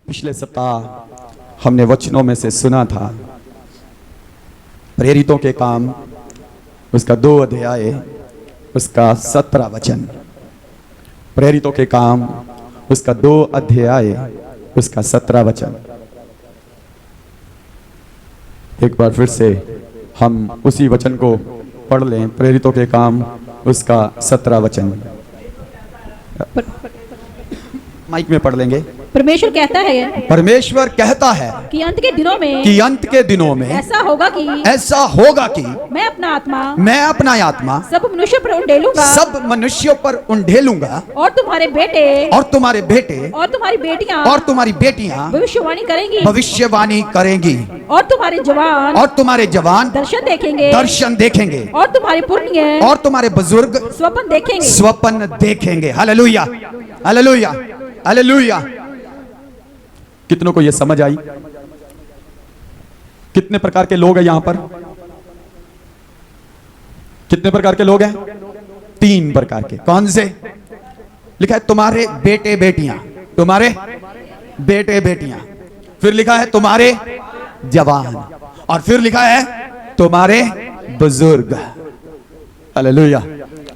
पिछले सप्ताह हमने वचनों में से सुना था प्रेरितों के काम, उसका 2 अध्याय, उसका 17 वचन। प्रेरितों के काम, उसका 2 अध्याय, उसका 17 वचन। एक बार फिर से हम उसी वचन को पढ़ लें। प्रेरितों के काम, उसका 17 वचन। माइक में पढ़ लेंगे। परमेश्वर कहता है कि अंत के दिनों में ऐसा होगा कि मैं अपना आत्मा सब मनुष्यों पर उंडेलूंगा और तुम्हारे बेटे और तुम्हारी बेटियां भविष्यवाणी करेंगी और तुम्हारे जवान दर्शन देखेंगे और तुम्हारे बुजुर्ग स्वप्न देखेंगे। Hallelujah, hallelujah, hallelujah. कितनों को यह समझ आई? कितने प्रकार के लोग हैं यहां पर? कितने प्रकार के लोग हैं? 3 प्रकार के। कौन से? लिखा है तुम्हारे बेटे बेटियां, तुम्हारे बेटे बेटियां। फिर लिखा है तुम्हारे जवान, और फिर लिखा है तुम्हारे बुजुर्ग। हालेलुया।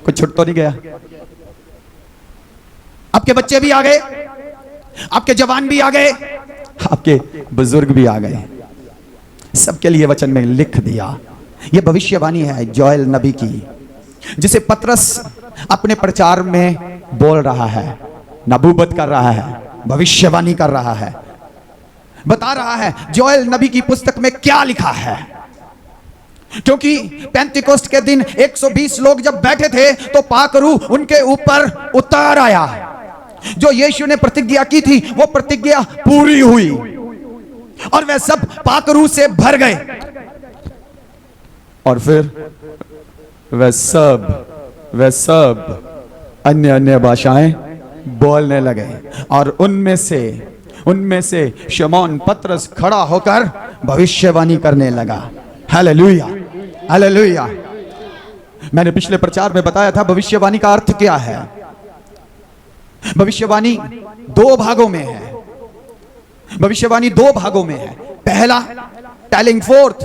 कुछ छूट तो नहीं गया? आपके बच्चे भी आ गए, आपके जवान भी आ गए, आपके बुजुर्ग भी आ गए। सबके लिए वचन में लिख दिया। यह भविष्यवाणी है जोएल नबी की, जिसे पतरस अपने प्रचार में बोल रहा है, नबूवत कर रहा है, भविष्यवाणी कर रहा है, बता रहा है जोएल नबी की पुस्तक में क्या लिखा है। क्योंकि पेंतिकोस्त के दिन 120 लोग जब बैठे थे तो पाक रूह उनके ऊपर उतर आया। जो यीशु ने प्रतिज्ञा की थी वो प्रतिज्ञा पूरी हुई और वे सब पाक रूह से भर गए। और फिर वे सब अन्य अन्य भाषाएं बोलने लगे। और उनमें से शमौन पतरस खड़ा होकर भविष्यवाणी करने लगा। Hallelujah, hallelujah. मैंने पिछले प्रचार में बताया था भविष्यवाणी का अर्थ क्या है। भविष्यवाणी 2 भागों में है। भविष्यवाणी 2 भागों में है। पहला टेलिंग फोर्थ,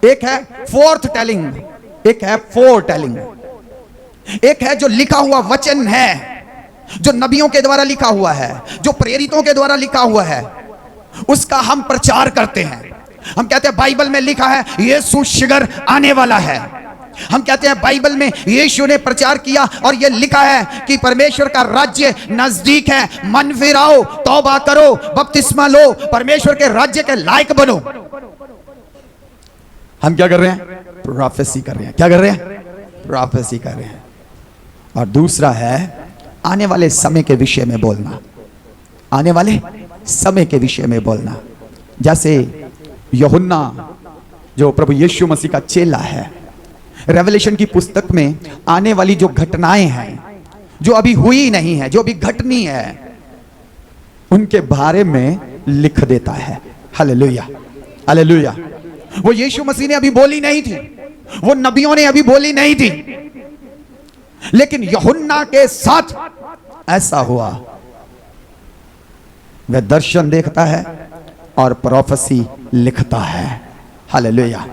एक है फोर्थ टेलिंग, एक है फोर टेलिंग। एक है जो लिखा हुआ वचन है, जो नबियों के द्वारा लिखा हुआ है, जो प्रेरितों के द्वारा लिखा हुआ है, उसका हम प्रचार करते हैं। हम कहते हैं बाइबल में लिखा है यीशु शीघ्र आने वाला है। हम कहते हैं बाइबल में यीशु ने प्रचार किया और यह लिखा है कि परमेश्वर का राज्य नजदीक है, मन फिराओ, तौबा करो, बपतिस्मा लो, परमेश्वर के राज्य के लायक बनो। हम क्या कर रहे हैं? प्रोफेसी कर रहे हैं। क्या कर रहे हैं? प्रोफेसी कर रहे हैं। और दूसरा है आने वाले समय के विषय में बोलना, आने वाले समय के विषय में बोलना। जैसे यूहन्ना जो प्रभु यीशु मसीह का चेला है, रेवलेशन की पुस्तक में आने वाली जो घटनाएं हैं, जो अभी हुई नहीं है, जो अभी घटनी है, उनके बारे में लिख देता है। Hallelujah, hallelujah. वो यीशु मसीह ने अभी बोली नहीं थी, वो नबियों ने अभी बोली नहीं थी, लेकिन यूहन्ना के साथ ऐसा हुआ। वह दर्शन देखता है और प्रोफेसी लिखता है। हालेलुया।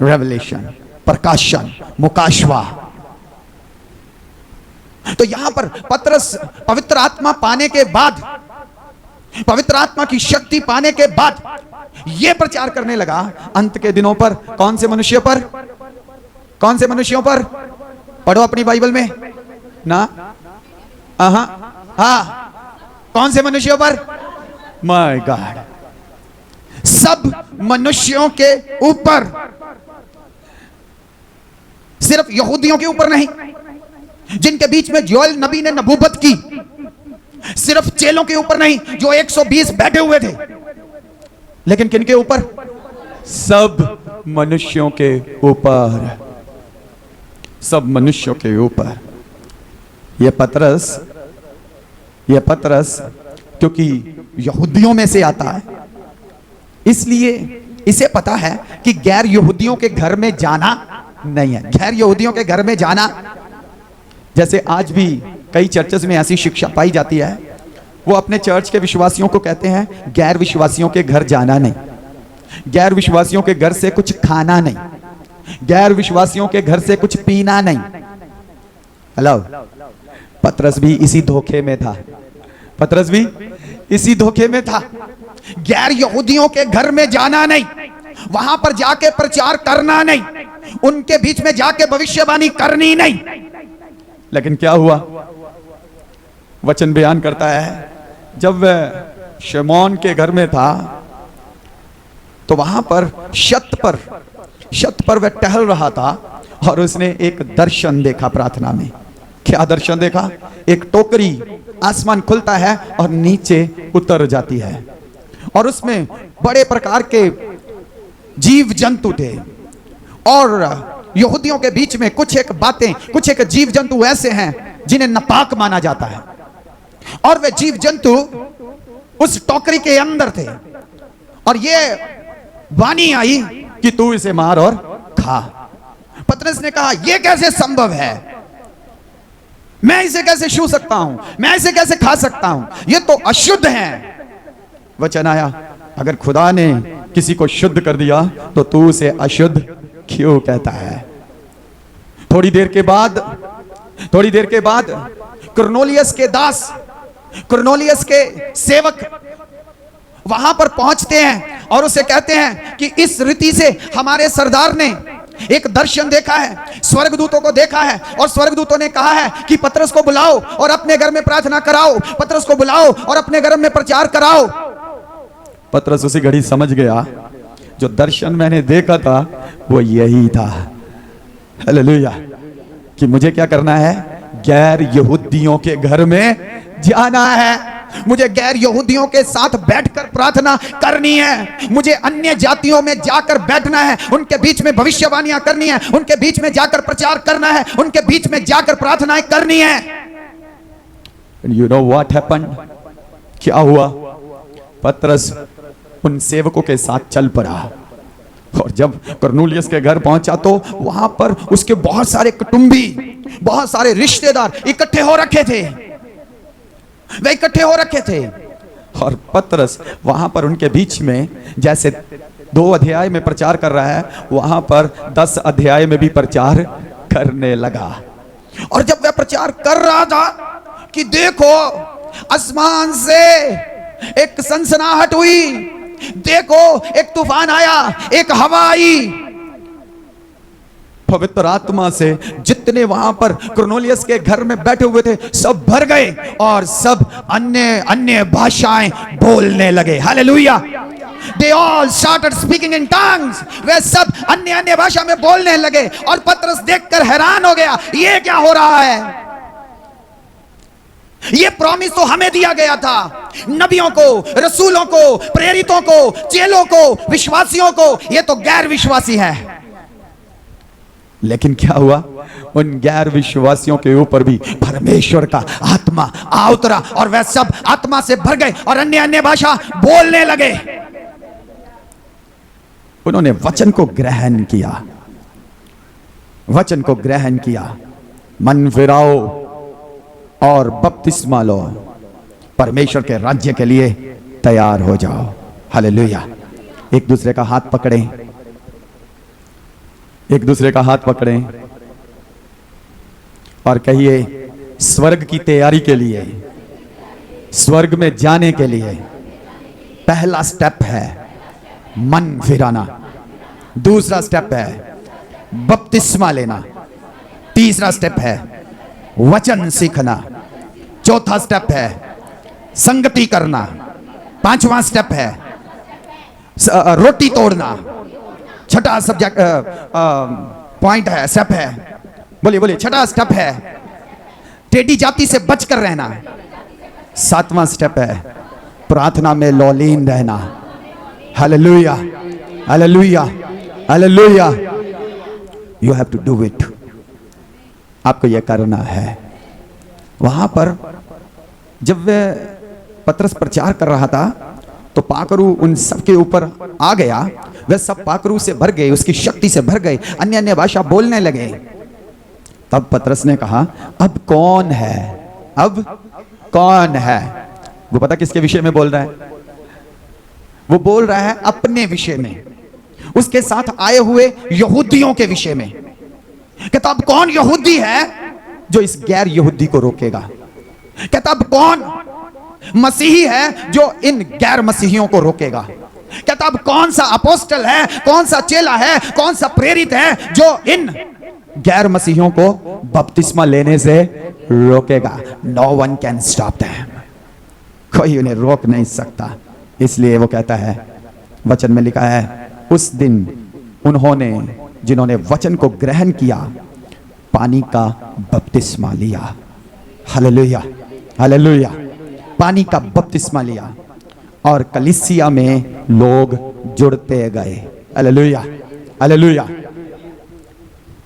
रेवलेशन, प्रकाशन, मुकाशवा। तो यहां पर पतरस पवित्र आत्मा पाने के बाद, पवित्र आत्मा की शक्ति पाने के बाद यह प्रचार करने लगा अंत के दिनों पर। कौन से मनुष्यों पर? कौन से मनुष्यों पर? पढ़ो अपनी बाइबल में ना। हाँ, कौन से मनुष्यों पर? माय गॉड, सब मनुष्यों के ऊपर, सिर्फ यहूदियों के ऊपर नहीं, जिनके बीच में जोएल नबी ने नबूवत की, सिर्फ चेलों के ऊपर नहीं जो 120 बैठे हुए थे, लेकिन किनके ऊपर? सब मनुष्यों के ऊपर, सब मनुष्यों के ऊपर। यह पतरस क्योंकि यहूदियों में से आता है, इसलिए इसे पता है कि गैर यहूदियों के घर में जाना नहीं है। गैर यहूदियों के घर में जाना, जैसे आज भी कई चर्चेस में ऐसी शिक्षा पाई जाती है वो अपने चर्च के विश्वासियों को कहते हैं गैर विश्वासियों के घर जाना नहीं, गैर विश्वासियों के घर से कुछ खाना नहीं, गैर विश्वासियों के घर से कुछ पीना नहीं। हेलो, पतरस भी इसी धोखे में था, पतरस भी इसी धोखे में था। गैर यहूदियों के घर में जाना नहीं, वहां पर जाके प्रचार करना नहीं, उनके बीच में जाके भविष्यवाणी करनी नहीं। लेकिन क्या हुआ? वचन बयान करता है जब वह शमौन के घर में था तो वहां पर छत पर वह टहल रहा था और उसने एक दर्शन देखा प्रार्थना में। क्या दर्शन देखा? एक टोकरी, आसमान खुलता है और नीचे उतर जाती है और उसमें बड़े प्रकार के जीव जंतु थे और यहूदियों के बीच में कुछ एक जीव जंतु ऐसे हैं जिन्हें नापाक माना जाता है और वे जीव जंतु उस टोकरी के अंदर थे और ये वाणी आई कि तू इसे मार और खा। पतरस ने कहा यह कैसे संभव है? मैं इसे कैसे छू सकता हूं? मैं इसे कैसे खा सकता हूं? यह तो अशुद्ध है। वचन आया, अगर खुदा ने किसी को शुद्ध कर दिया तो तू उसे अशुद्ध क्यों कहता है? थोड़ी देर के बाद कुरनेलियुस के दास, कुरनेलियुस के सेवक वहां पर पहुंचते हैं और उसे कहते हैं कि इस रीति से हमारे सरदार ने एक दर्शन देखा है, स्वर्गदूतों को देखा है और स्वर्गदूतों ने कहा है कि पतरस को बुलाओ और अपने घर में प्रार्थना कराओ, पतरस को बुलाओ और अपने घर में प्रचार कराओ। पतरस उसी घड़ी समझ गया जो दर्शन मैंने देखा था वो यही था, हालेलुया, कि मुझे क्या करना है? गैर यहूदियों के घर में जाना है, मुझे गैर यहूदियों के साथ बैठकर प्रार्थना करनी है, मुझे अन्य जातियों में जाकर बैठना है, उनके बीच में भविष्यवाणियां करनी है, उनके बीच में जाकर प्रचार करना है, उनके बीच में जाकर प्रार्थनाएं करनी है। You know what happened? क्या हुआ? पतरस उन सेवकों के साथ चल पड़ा और जब कुरनेलियुस के घर पहुंचा तो वहां पर उसके बहुत सारे कुटुंबी, बहुत सारे रिश्तेदार इकट्ठे हो रखे थे, वे इकट्ठे हो रखे थे और पतरस वहां पर उनके बीच में जैसे 2 अध्याय में प्रचार कर रहा है वहां पर 10 अध्याय में भी प्रचार करने लगा। और जब वह प्रचार कर रहा था कि देखो आसमान से एक सनसनाहट हुई, देखो एक तूफान आया, एक हवा आई, पवित्र आत्मा से जितने वहां पर कुरनेलियुस के घर में बैठे हुए थे सब भर गए और सब अन्य भाषाएं बोलने लगे। Hallelujah! They all started speaking in tongues. वे सब अन्य भाषा में बोलने लगे और पतरस देखकर हैरान हो गया, ये क्या हो रहा है? ये प्रॉमिस तो हमें दिया गया था, नबियों को, रसूलों को, प्रेरितों को, चेलों को, विश्वासियों को, ये तो गैर विश्वासी है। लेकिन क्या हुआ? उन गैर विश्वासियों के ऊपर भी परमेश्वर का आत्मा आ उतरा और वह सब आत्मा से भर गए और अन्य भाषा बोलने लगे। उन्होंने वचन को ग्रहण किया, वचन को ग्रहण किया। मन फिराओ और बपतिस्मा लो, परमेश्वर के राज्य के लिए तैयार हो जाओ। हालेलुया! एक दूसरे का हाथ पकड़ें, एक दूसरे का हाथ पकड़ें और कहिए स्वर्ग की तैयारी के लिए, स्वर्ग में जाने के लिए पहला स्टेप है मन फिराना, दूसरा स्टेप है बपतिस्मा लेना, तीसरा स्टेप है वचन सीखना, चौथा स्टेप है संगति करना, पांचवा स्टेप है रोटी तोड़ना, छठा सब्जेक्ट पॉइंट है, स्टेप है, बोलिए छठा स्टेप है टेढ़ी जाति से बचकर रहना, सातवां स्टेप है प्रार्थना में लौलीन रहना। Hallelujah, hallelujah, hallelujah. You have to do it, आपको यह करना है। वहां पर जब वह पतरस प्रचार कर रहा था तो पाकरू उन सबके ऊपर आ गया, वे सब पाकरू से भर गए, उसकी शक्ति से भर गए, अन्य भाषा बोलने लगे। तब पतरस ने कहा अब कौन है, अब कौन है वो पता किसके विषय में बोल रहा है? वो बोल रहा है अपने विषय में, उसके साथ आए हुए यहूदियों के विषय में। कहता अब कौन यहूदी है जो इस गैर यहूदी को रोकेगा? कहता अब कौन मसीही है जो इन गैर मसीहियों को रोकेगा? कहता अब कौन सा अपोस्टल है, कौन सा चेला है, कौन सा प्रेरित है जो इन गैर मसीहियों को बपतिस्मा लेने से रोकेगा? No one can stop them, कोई उन्हें रोक नहीं सकता। इसलिए वो कहता है, वचन में लिखा है, उस दिन उन्होंने, जिन्होंने वचन को ग्रहण किया, पानी का बपतिस्मा लिया। Hallelujah, hallelujah. पानी का बपतिस्मा लिया और कलीसिया में लोग जुड़ते गए। Hallelujah, hallelujah.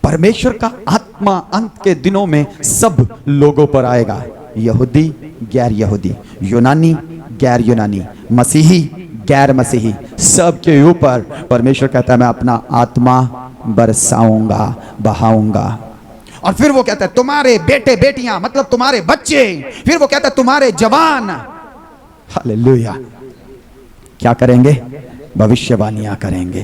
परमेश्वर का आत्मा अंत के दिनों में सब लोगों पर आएगा, यहूदी, गैर यहूदी, यूनानी, गैर यूनानी, मसीही, गैर मसीही, सबके ऊपर परमेश्वर कहता है मैं अपना आत्मा बरसाऊंगा, बहाऊंगा। और फिर वो कहता है तुम्हारे बेटे बेटियां, मतलब तुम्हारे बच्चे, फिर वो कहता है तुम्हारे जवान, हालेलुया, क्या करेंगे? भविष्यवाणियां करेंगे।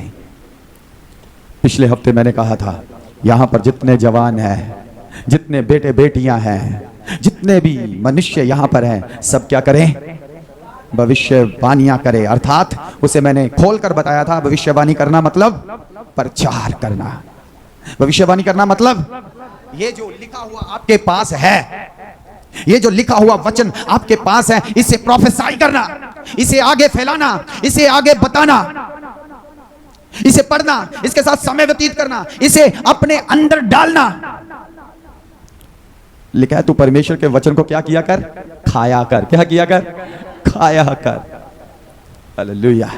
पिछले हफ्ते मैंने कहा था, यहां पर जितने जवान हैं, जितने बेटे बेटियां हैं, जितने भी मनुष्य यहां पर हैं, सब क्या करें? भविष्यवाणियां करें। अर्थात उसे मैंने खोलकर बताया था, भविष्यवाणी करना मतलब प्रचार करना। भविष्यवाणी करना मतलब ये जो लिखा हुआ आपके पास है, ये जो लिखा हुआ वचन आपके पास है, इसे प्रोफेसाई करना, इसे आगे फैलाना, इसे आगे बताना, इसे पढ़ना, इसके साथ समय व्यतीत करना, इसे अपने अंदर डालना। लिखा है तू परमेश्वर के वचन को क्या किया कर? खाया कर। क्या किया कर? खाया कर। हालेलुया।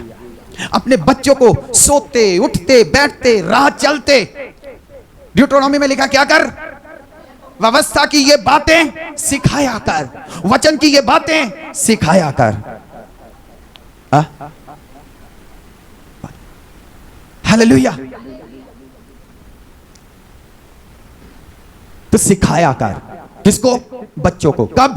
अपने बच्चों को सोते, उठते, बैठते, राह चलते, ड्यूटरोनॉमी में लिखा क्या कर? व्यवस्था की ये बातें सिखाया कर, वचन की ये बातें सिखाया कर। हालेलुया। तो सिखाया कर किसको? बच्चों को। कब?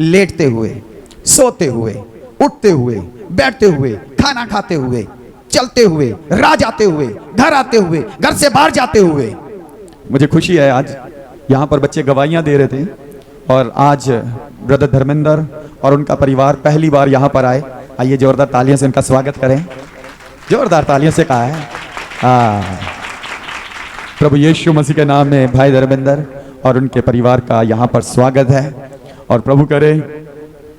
लेटते हुए, सोते हुए, उठते हुए, बैठते हुए, खाना खाते हुए, चलते हुए, राह जाते हुए, घर आते हुए, घर से बाहर जाते हुए। मुझे खुशी है आज यहाँ पर बच्चे गवाहियाँ दे रहे थे और आज ब्रदर धर्मेंद्र और उनका परिवार पहली बार यहाँ पर आए। आइए जोरदार तालियों से इनका स्वागत करें, जोरदार तालियों से कहा है। प्रभु यीशु मसीह के नाम में भाई धर्मेंद्र और उनके परिवार का यहाँ पर स्वागत है और प्रभु करे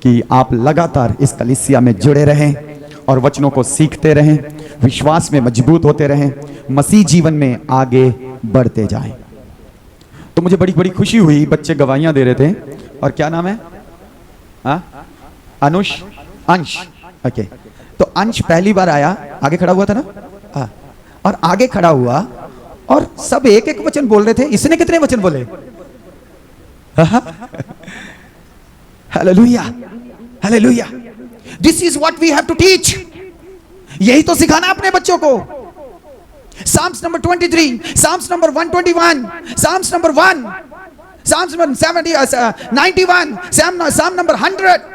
कि आप लगातार इस कलीसिया में जुड़े रहें और वचनों को सीखते रहें, विश्वास में मजबूत होते रहें, मसीह जीवन में आगे बढ़ते जाएं। तो मुझे बड़ी बड़ी खुशी हुई, बच्चे गवाहियां दे रहे थे। और क्या नाम है? अनुष, अंश। ओके, तो अंश पहली बार आया, आगे खड़ा हुआ था ना, और आगे खड़ा हुआ और सब एक एक वचन बोल रहे थे। इसने कितने वचन बोले? Hallelujah, hallelujah. This is what we have to teach. यही तो सिखाना अपने बच्चों को। Psalms number 23, Psalms number 121, Psalms number 1, Psalms number 70, 91, Psalm number 100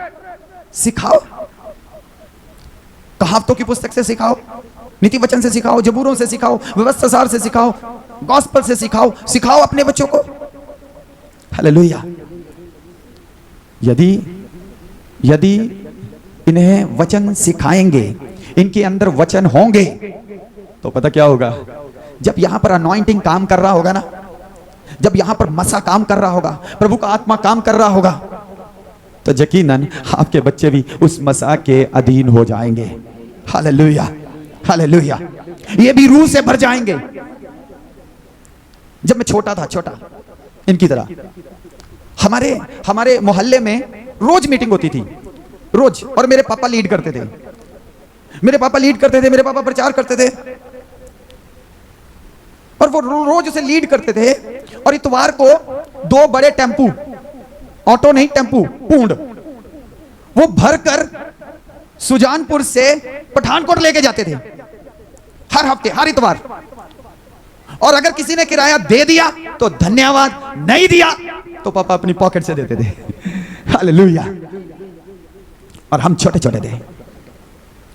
सिखाओ। कहावतों की पुस्तक से सिखाओ, नीति वचन से सिखाओ, जबूरों से सिखाओ, व्यवस्था सार से सिखाओ, गॉस्पेल से सिखाओ, सिखाओ अपने बच्चों को। हालेलुया। यदि इन्हें वचन सिखाएंगे, इनके अंदर वचन होंगे, तो पता क्या होगा? जब यहां पर अनॉइंटिंग काम कर रहा होगा ना, जब यहां पर मसा काम कर रहा होगा, प्रभु का आत्मा काम कर रहा होगा, तो यकीनन आपके बच्चे भी उस मसा के अधीन हो जाएंगे। Hallelujah, hallelujah. ये भी रूह से भर जाएंगे। जब मैं छोटा था, छोटा इनकी तरह, हमारे मोहल्ले में रोज मीटिंग होती थी, रोज। और मेरे पापा लीड करते थे, मेरे पापा प्रचार करते थे और वो रोज उसे लीड करते थे। और इतवार को 2 बड़े टेम्पू, ऑटो नहीं टेम्पू, पूंड, वो भरकर सुजानपुर से पठानकोट लेके जाते थे हर हफ्ते, हर इतवार। और अगर किसी ने किराया दे दिया तो धन्यवाद, नहीं दिया तो पापा अपनी पॉकेट से देते थे। हालेलुया। और हम छोटे छोटे थे,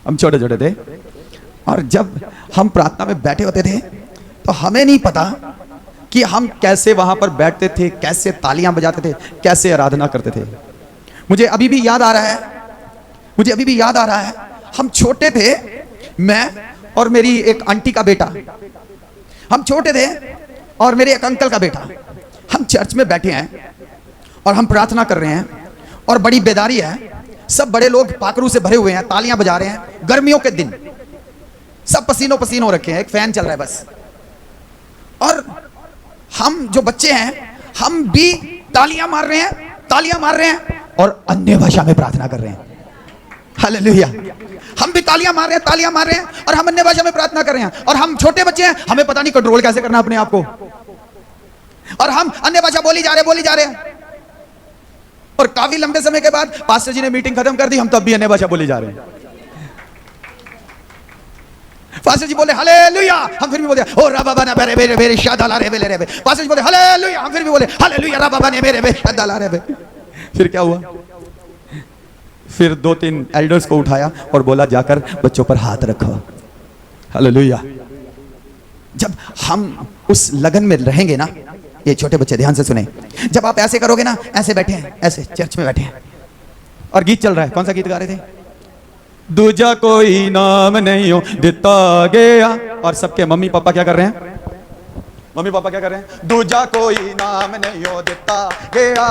हम छोटे छोटे थे। और जब हम प्रार्थना में बैठे होते थे तो हमें नहीं पता कि हम कैसे वहां पर बैठते थे, कैसे तालियां बजाते थे, कैसे आराधना करते थे। मुझे अभी भी याद आ रहा है, मुझे अभी भी याद आ रहा है, हम छोटे थे, मैं और मेरी एक आंटी का बेटा, हम छोटे थे और मेरे एक अंकल का बेटा, हम चर्च में बैठे हैं और हम प्रार्थना कर रहे हैं और बड़ी बेदारी है। सब बड़े लोग पाखरू से भरे हुए हैं, तालियां बजा रहे हैं, गर्मियों के दिन, सब पसीनों पसीन हो रखे हैं, एक फैन चल रहा है बस। और हम जो बच्चे हैं हम भी तालियां मार रहे हैं, तालियां मार रहे हैं और अन्य भाषा में प्रार्थना कर रहे हैं। हालेलुया। हम भी तालियां मार रहे हैं, तालियां मार रहे हैं और हम अन्य भाषा में प्रार्थना कर रहे हैं। और हम छोटे बच्चे हैं, हमें पता नहीं कंट्रोल कैसे करना अपने आप को, और हम अन्य भाषा बोली जा रहे हैं, बोली जा रहे हैं। और काफी लंबे समय के बाद पास्टर जी ने मीटिंग खत्म कर दी, हम तब भी अन्य भाषा बोली जा रहे हैं। पास्टर जी बोले हालेलुया, हम फिर भी बोले ओ रब्बा ने मेरे मेरे मेरे शादाला रे मेरे रे। पास्टर जी बोले हालेलुया, हम फिर भी बोले हालेलुया रब्बा ने मेरे मेरे शादाला रे। फिर क्या हुआ? फिर 2-3 एल्डर्स को उठाया और बोला जाकर बच्चों पर हाथ रखो। हालेलुया। जब हम उस लगन में रहेंगे ना, ये छोटे बच्चे ध्यान से सुने, जब आप ऐसे करोगे ना, ऐसे बैठे हैं, ऐसे चर्च में बैठे हैं और गीत चल रहा है, कौन सा गीत गा रहे थे? दूजा कोई नाम नहीं हो दिता गया। और सबके मम्मी पापा क्या कर रहे हैं? मम्मी पापा क्या कर रहे हैं? दूजा कोई नाम नहीं हो दिता गया।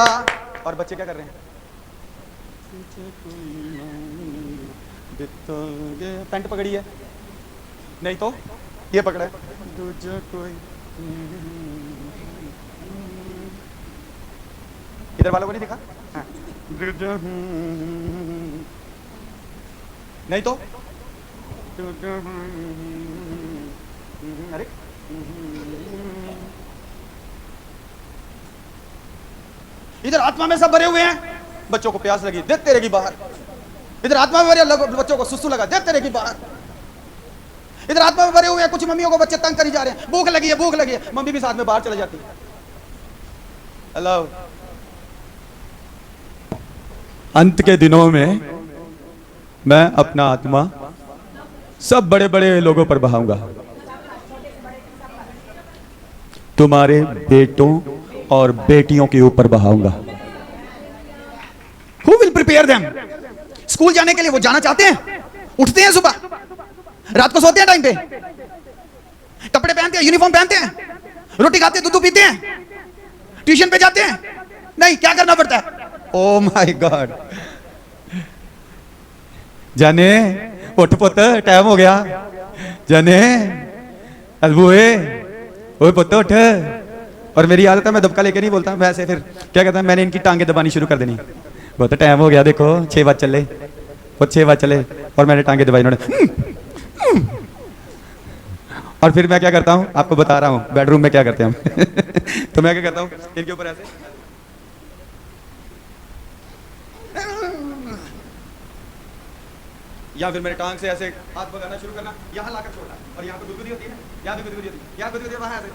और बच्चे क्या कर रहे हैं? पैंट पकड़ी है, नहीं तो ये पकड़ा है, दूजा कोई। इधर वालों को नहीं दिखा? हाँ। नहीं तो अरे इधर आत्मा में सब भरे हुए हैं, बच्चों को प्यास लगी, देखते रहेगी बाहर। इधर आत्मा में भरे बच्चों को सुसु लगा, देखते रहेगी बाहर। इधर आत्मा में भरे हुए हैं, कुछ मम्मियों को बच्चे तंग करी जा रहे हैं, भूख लगी है, भूख लगी है, मम्मी भी साथ में बाहर चले जाती है। हेलो। अंत के दिनों में मैं अपना आत्मा सब बड़े बड़े लोगों पर बहाऊंगा, तुम्हारे बेटों और बेटियों के ऊपर बहाऊंगा। Who will prepare them? School जाने के लिए वो जाना चाहते हैं, उठते हैं सुबह, रात को सोते हैं टाइम पे, कपड़े पहनते हैं, यूनिफॉर्म पहनते हैं, रोटी खाते हैं, दूध पीते हैं, ट्यूशन पे जाते हैं। नहीं, क्या करना पड़ता है? Oh my God. जाने उठ पुत, टाइम हो गया, जाने अलबुए, ओए पुत उठ। और मेरी आदत है, मैं दबका लेके नहीं बोलता, मैं ऐसे फिर क्या कहता है, मैंने इनकी टांगे दबानी शुरू कर देनी। वो तो टाइम हो गया, देखो 6 बज चले, वो 6 बज चले और मैंने टांगे दबाई, इन्होंने। और फिर मैं क्या करता हूँ, आपको बता रहा हूँ बेडरूम में क्या करते हैं हम। तो मैं क्या करता हूँ, इनके ऊपर ऐसे, या फिर मेरे टांग से ऐसे हाथ भगाना शुरू करना, यहाँ लाकर छोड़ना, और यहाँ पे गुदगुदी होती है, यहाँ पे गुदगुदी होती है, यहाँ गुदगुदी वहाँ ऐसे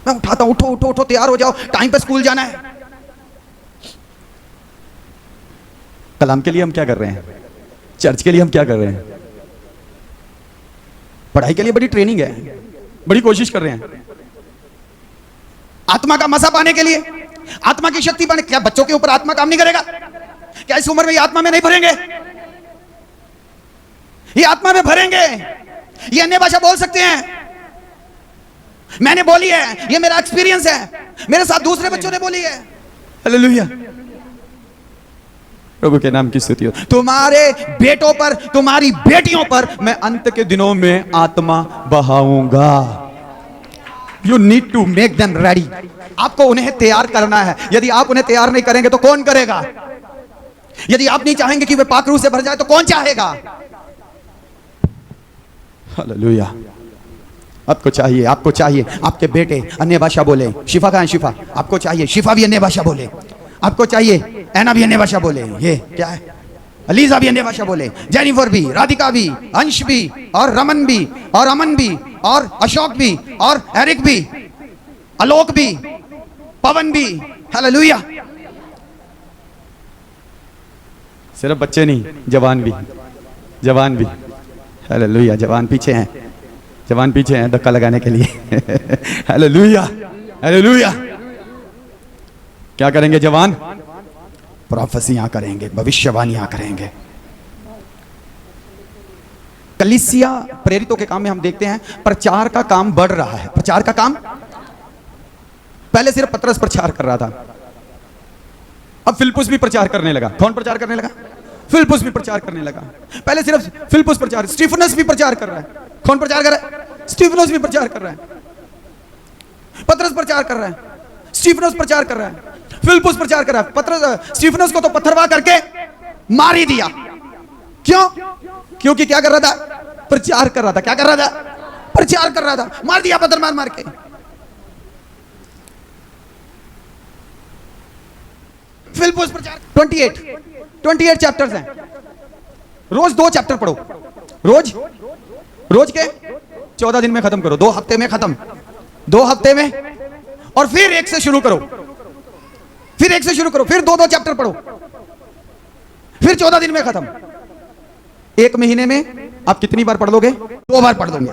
मैं उठाता हूँ, उठो उठो उठो, तैयार हो जाओ, टाइम पे स्कूल जाना है। कलाम के लिए हम क्या कर रहे हैं? चर्च के लिए हम क्या कर रहे हैं? पढ़ाई के लिए बड़ी ट्रेनिंग है, बड़ी कोशिश कर रहे हैं, आत्मा का मजा पाने के लिए, आत्मा की शक्ति पाने। क्या बच्चों के ऊपर आत्मा काम नहीं करेगा? क्या इस उम्र में ये आत्मा में नहीं भरेंगे? ये आत्मा में भरेंगे, ये अन्य भाषा बोल सकते हैं। मैंने बोली है, ये मेरा एक्सपीरियंस है, मेरे साथ दूसरे बच्चों ने बोली है। हालेलुया, प्रभु के नाम की स्तुति हो। तुम्हारे बेटों पर, तुम्हारी बेटियों पर मैं अंत के दिनों में आत्मा बहाऊंगा। You need to make them ready. आपको उन्हें तैयार करना है। यदि आप उन्हें तैयार नहीं करेंगे तो कौन करेगा? यदि आप नहीं चाहेंगे कि वे पाखरू से भर जाए तो कौन चाहेगा? हालेलुया। आपको चाहिए, आपको चाहिए आपके बेटे अन्य भाषा बोले। शिफा कहाँ है? शिफा आपको चाहिए, शिफा भी अन्य भाषा बोले। आपको चाहिए ऐना भी अन्य भाषा बोले। ये क्या है? अलीजा भी अन्य भाषा बोले, जेनिफर भी, राधिका भी, अंश भी, और रमन भी, और अमन भी, और अशोक भी, और एरिक भी, आलोक भी, पवन भी। हालेलुया। सिर्फ बच्चे नहीं, जवान भी, जवान भी। हालेलुया, जवान पीछे हैं, जवान पीछे हैं धक्का लगाने के लिए। Hallelujah, hallelujah. क्या करेंगे जवान? प्रोफेसियां करेंगे, भविष्यवाणियां करेंगे। कलीसिया प्रेरितों के काम में हम देखते हैं प्रचार का काम बढ़ रहा है। प्रचार का काम, पहले सिर्फ पतरस प्रचार कर रहा था, अब फिलिप्पुस भी प्रचार करने लगा। कौन प्रचार करने लगा? फिलिप्पुस भी प्रचार करने लगा। पहले सिर्फ फिलिप्पुस प्रचार, स्टीफनस भी प्रचार कर रहा है। कौन प्रचार कर रहा है? स्टीफनस भी प्रचार कर रहा है। पतरस प्रचार कर रहा है, स्टीफनस प्रचार कर रहा है, फिलिप्पुस प्रचार कर रहा है। पतरस, स्टीफनस को तो पत्थरवा करके मार ही दिया। क्यों? क्योंकि क्या कर रहा था? प्रचार कर रहा था। क्या कर रहा था? प्रचार कर रहा था। मार दिया पत्थर मार मार के। फिलिप्पुस प्रचार 28 चैप्टर्स हैं। रोज 2 चैप्टर पढ़ो, रोज के 14 दिन में खत्म करो, 2 हफ्ते में खत्म, 2 हफ्ते में, और फिर 1 से शुरू करो, फिर 1 से शुरू करो, फिर 2 चैप्टर पढ़ो, फिर 14 दिन में खत्म। 1 महीने में आप कितनी बार पढ़ लोगे? 2 बार पढ़ दोगे।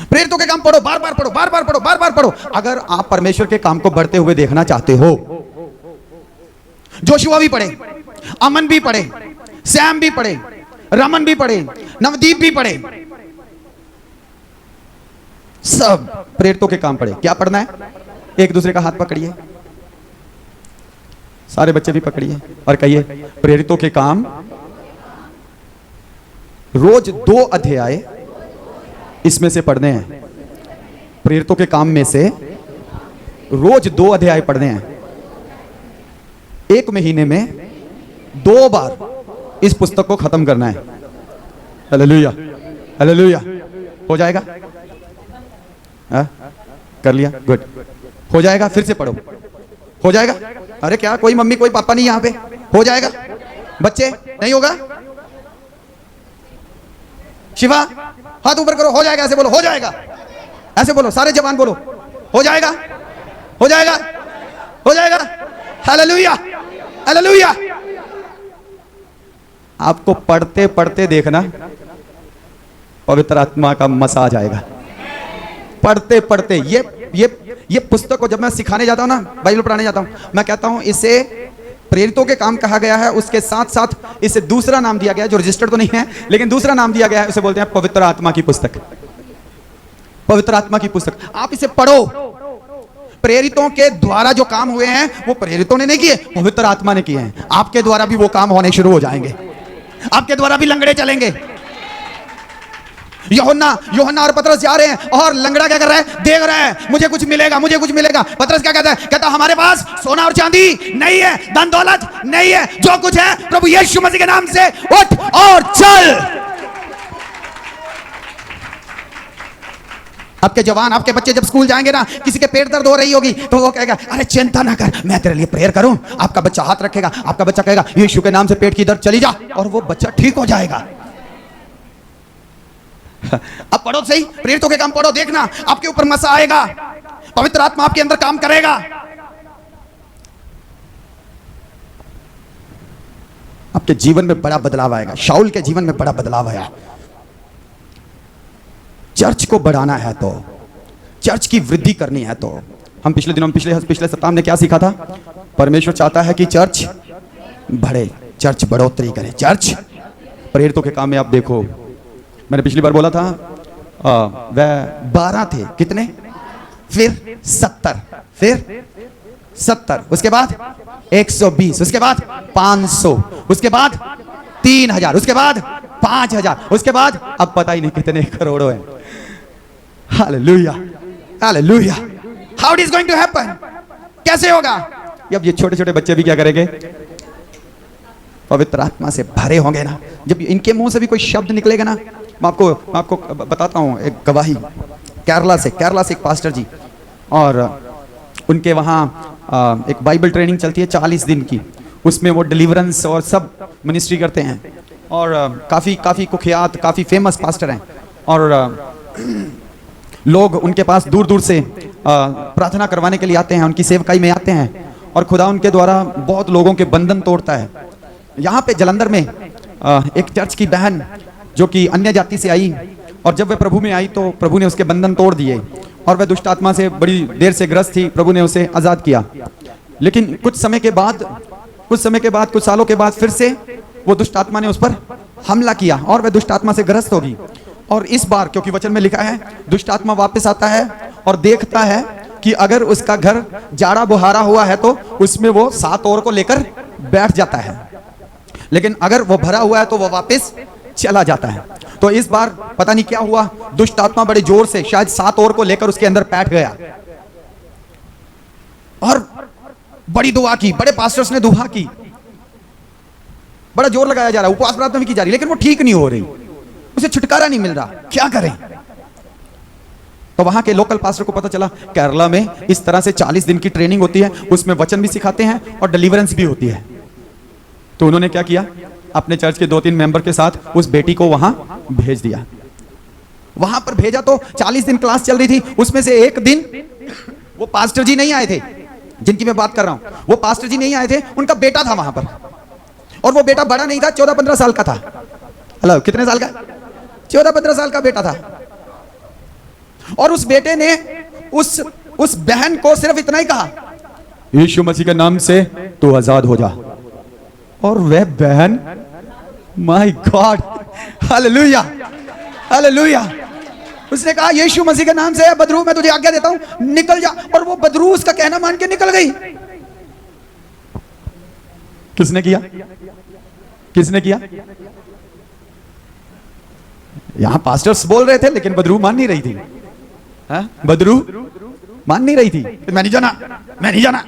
प्रेरितों के काम पढ़ो, बार बार पढ़ो, बार बार पढ़ो, बार बार पढ़ो। अगर आप परमेश्वर के काम को बढ़ते हुए देखना चाहते हो, जोशुआ भी पढ़े, अमन भी पढ़े, सैम भी पढ़े, रमन भी पढ़े, नवदीप भी पढ़े, सब प्रेरितों के काम पढ़े। क्या पढ़ना है? एक दूसरे का हाथ पकड़िए, सारे बच्चे भी पकड़िए और कहिए प्रेरितों के काम रोज 2 अध्याय इसमें से पढ़ने हैं। प्रेरितों के काम में से रोज 2 अध्याय पढ़ने हैं। 1 महीने में 2 बार इस पुस्तक को खत्म करना है। Hallelujah, hallelujah. हो जाएगा? हाँ? कर लिया? गुड। हो जाएगा? फिर से पढ़ो। हो जाएगा? अरे क्या कोई मम्मी कोई पापा नहीं यहां पे? हो जाएगा? बच्चे नहीं होगा? शिवा हाथ ऊपर करो। हो जाएगा? ऐसे बोलो, हो जाएगा। ऐसे बोलो, सारे जवान बोलो, हो जाएगा, हो जाएगा, हो जाएगा। Hallelujah, hallelujah. आपको पढ़ते पढ़ते देखना पवित्र आत्मा का मसाज आएगा। पढ़ते पढ़ते ये पुस्तक को जब मैं सिखाने जाता हूं ना, बाइबल पढ़ाने जाता हूं, मैं कहता हूं इसे प्रेरितों के काम कहा गया है। उसके साथ साथ इसे दूसरा नाम दिया गया है, जो रजिस्टर्ड तो नहीं है, लेकिन दूसरा नाम दिया गया है। उसे बोलते हैं पवित्र आत्मा की पुस्तक। पवित्र आत्मा की पुस्तक। आप इसे पढ़ो। प्रेरितों के द्वारा जो काम हुए हैं वो प्रेरितों ने नहीं किए, पवित्र आत्मा ने किए हैं। आपके द्वारा भी वो काम होने शुरू हो जाएंगे। आपके द्वारा भी लंगड़े चलेंगे। यूहन्ना और पतरस जा रहे हैं और लंगड़ा क्या कर रहा है? देख रहा है, मुझे कुछ मिलेगा, मुझे कुछ मिलेगा। पतरस क्या कहता है? कहता हमारे पास सोना और चांदी नहीं है, धन दौलत नहीं है, जो कुछ है प्रभु यीशु मसीह के नाम से उठ और चल। आपके जवान, आपके बच्चे जब स्कूल जाएंगे ना, किसी के पेट दर्द हो रही होगी तो वो कहेगा अरे चिंता ना कर, मैं तेरे लिए प्रेयर करूं। आपका बच्चा हाथ रखेगा, आपका बच्चा कहेगा यीशु के नाम से पेट की दर्द चली जा, और वो बच्चा ठीक हो जाएगा। अब पढ़ो सही, प्रेरितों के काम पढ़ो, देखना आपके ऊपर मसा आएगा, पवित्र आत्मा आपके अंदर काम करेगा। आपके जीवन में बड़ा बदलाव आएगा। शाऊल के जीवन में बड़ा बदलाव आया। चर्च को बढ़ाना है तो, चर्च की वृद्धि करनी है तो, हम पिछले दिनों पिछले सप्ताह में क्या सीखा था? परमेश्वर चाहता है कि चर्च बढ़े, चर्च बढ़ोतरी करे, चर्च। प्रेरितों के काम में आप देखो, मैंने पिछली बार बोला था वह 12 थे, कितने? फिर 70, फिर 70, उसके बाद 120, उसके बाद 500, उसके बाद 3000, उसके बाद 5000, उसके बाद अब पता ही नहीं कितने करोड़ों हैं। Hallelujah, hallelujah. How it is going to happen? कैसे होगा? अब ये छोटे छोटे बच्चे भी क्या करेंगे? पवित्र आत्मा से भरे होंगे ना। जब इनके मुंह से भी कोई शब्द निकलेगा ना, मैं आपको बताता हूँ एक गवाही। केरला से एक पास्टर जी, और उनके वहाँ एक बाइबल ट्रेनिंग चलती है 40 दिन की। उसमें वो डिलीवरेंस और सब मिनिस्ट्री करते हैं, और काफ़ी कुख्यात, काफ़ी फेमस पास्टर हैं। और लोग उनके पास दूर दूर से प्रार्थना करवाने के लिए आते हैं, उनकी सेवकाई में आते हैं, और खुदा उनके द्वारा बहुत लोगों के बंधन तोड़ता है। यहाँ पे जलंधर में एक चर्च की बहन जो कि अन्य जाति से आई, और जब वह प्रभु में आई तो प्रभु ने उसके बंधन तोड़ दिए और वह दुष्ट आत्मा से बड़ी देर से ग्रस्त थी। प्रभु ने उसे आजाद किया, लेकिन कुछ सालों के बाद फिर से वो दुष्ट आत्मा ने उस पर हमला किया और वह दुष्ट आत्मा से ग्रस्त होगी। और इस बार क्योंकि वचन में लिखा है दुष्ट आत्मा वापस आता है और देखता है कि अगर उसका घर जाड़ा बुहारा हुआ है तो उसमें वो 7 और को लेकर बैठ जाता है, लेकिन अगर वो भरा हुआ है तो वो वापस चला जाता है। तो इस बार पता नहीं क्या हुआ, दुष्ट आत्मा बड़े जोर से शायद 7 और को लेकर उसके अंदर बैठ गया और बड़ी दुआ की, बड़े पास्टर्स ने दुआ की, बड़ा जोर लगाया जा रहा है, उपवास प्रार्थना भी की जा रही, लेकिन वो ठीक नहीं हो रही, उसे छुटकारा नहीं मिल रहा, क्या करें। तो वहां के लोकल पास्टर को पता चला केरला में इस तरह से 40 दिन की ट्रेनिंग होती है, उसमें वचन भी सिखाते हैं और डिलीवरेंस भी होती है। तो उन्होंने क्या किया, अपने चर्च के 2-3 मेंबर के साथ उस बेटी को वहां भेज दिया। वहां पर भेजा तो 40 दिन क्लास चल रही थी, उसमें से एक दिन वो पास्टर जी नहीं आए थे जिनकी मैं बात कर रहा हूं, वो पास्टर जी नहीं आए थे, उनका बेटा था वहां पर, और वो बेटा बड़ा नहीं था, 14-15 साल का था। हेलो, कितने साल का? 14-15 साल का बेटा था। और उस बेटे ने उस बहन को सिर्फ इतना ही कहा, यीशु मसीह के नाम से तू आजाद हो जा। और वह बहन, माय गॉड, हालेलुया हालेलुया, उसने कहा यीशु मसीह के नाम से बदरू मैं तुझे आज्ञा देता हूं, निकल जा। और वो बदरू उसका कहना मान के निकल गई। किसने किया? किसने किया? यहां पास्टर्स बोल रहे थे, लेकिन बदरू मान नहीं रही थी। बदरू मान नहीं रही थी, मैं नहीं जाना, मैं नहीं जाना।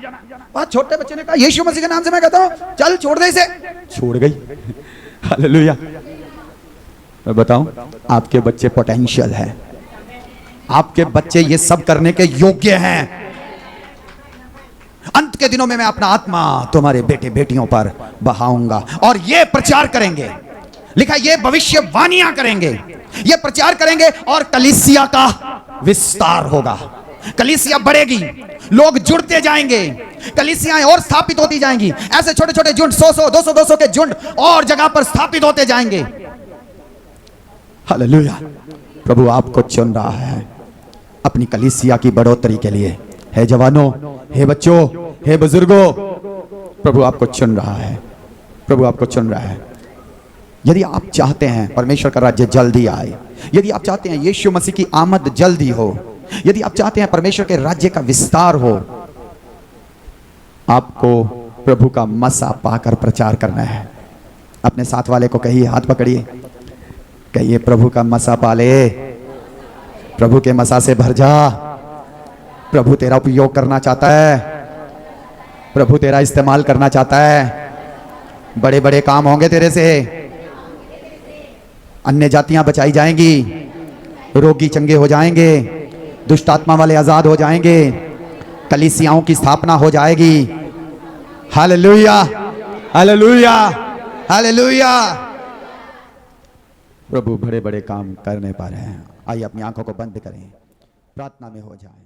बहुत छोटे बच्चे ने कहा यीशु मसीह के नाम से मैं कहता हूं, चल छोड़ दे इसे, छोड़ गई। हालेलुया। मैं बताऊं, आपके बच्चे पोटेंशियल है, आपके बच्चे ये सब करने के योग्य हैं। अंत के दिनों में मैं अपना आत्मा तुम्हारे बेटे बेटियों पर बहाऊंगा और ये प्रचार करेंगे, लिखा ये भविष्यवाणियां करेंगे, ये प्रचार करेंगे और कलीसिया का विस्तार होगा। कलीसिया बढ़ेगी, लोग जुड़ते जाएंगे, कलीसियाएं और स्थापित होती जाएंगी। ऐसे छोटे छोटे झुंड, 100-100, 200-200 के झुंड और जगह पर स्थापित होते जाएंगे। हालेलुया। प्रभु आपको चुन रहा है अपनी कलीसिया की बढ़ोतरी के लिए। हे जवानों, हे बच्चों, हे बुजुर्गों, प्रभु आपको चुन रहा है, प्रभु आपको चुन रहा है। यदि आप चाहते हैं परमेश्वर का राज्य जल्दी आए, यदि आप चाहते हैं यीशु मसीह की आमद जल्दी हो, यदि आप चाहते हैं परमेश्वर के राज्य का विस्तार हो, आपको प्रभु का मसा पाकर प्रचार करना है। अपने साथ वाले को कहिए, हाथ पकड़िए, कहिए प्रभु का मसा पाले, प्रभु के मसा से भर जा। प्रभु तेरा उपयोग करना चाहता है, प्रभु तेरा इस्तेमाल करना चाहता है। बड़े बड़े काम होंगे तेरे से, अन्य जातियां बचाई जाएंगी, रोगी चंगे हो जाएंगे, दुष्ट आत्मा वाले आजाद हो जाएंगे, कलीसियाओं की स्थापना हो जाएगी। Hallelujah hallelujah hallelujah. प्रभु बड़े बड़े काम करने पा रहे हैं। आइए अपनी आंखों को बंद करें, प्रार्थना में हो जाए।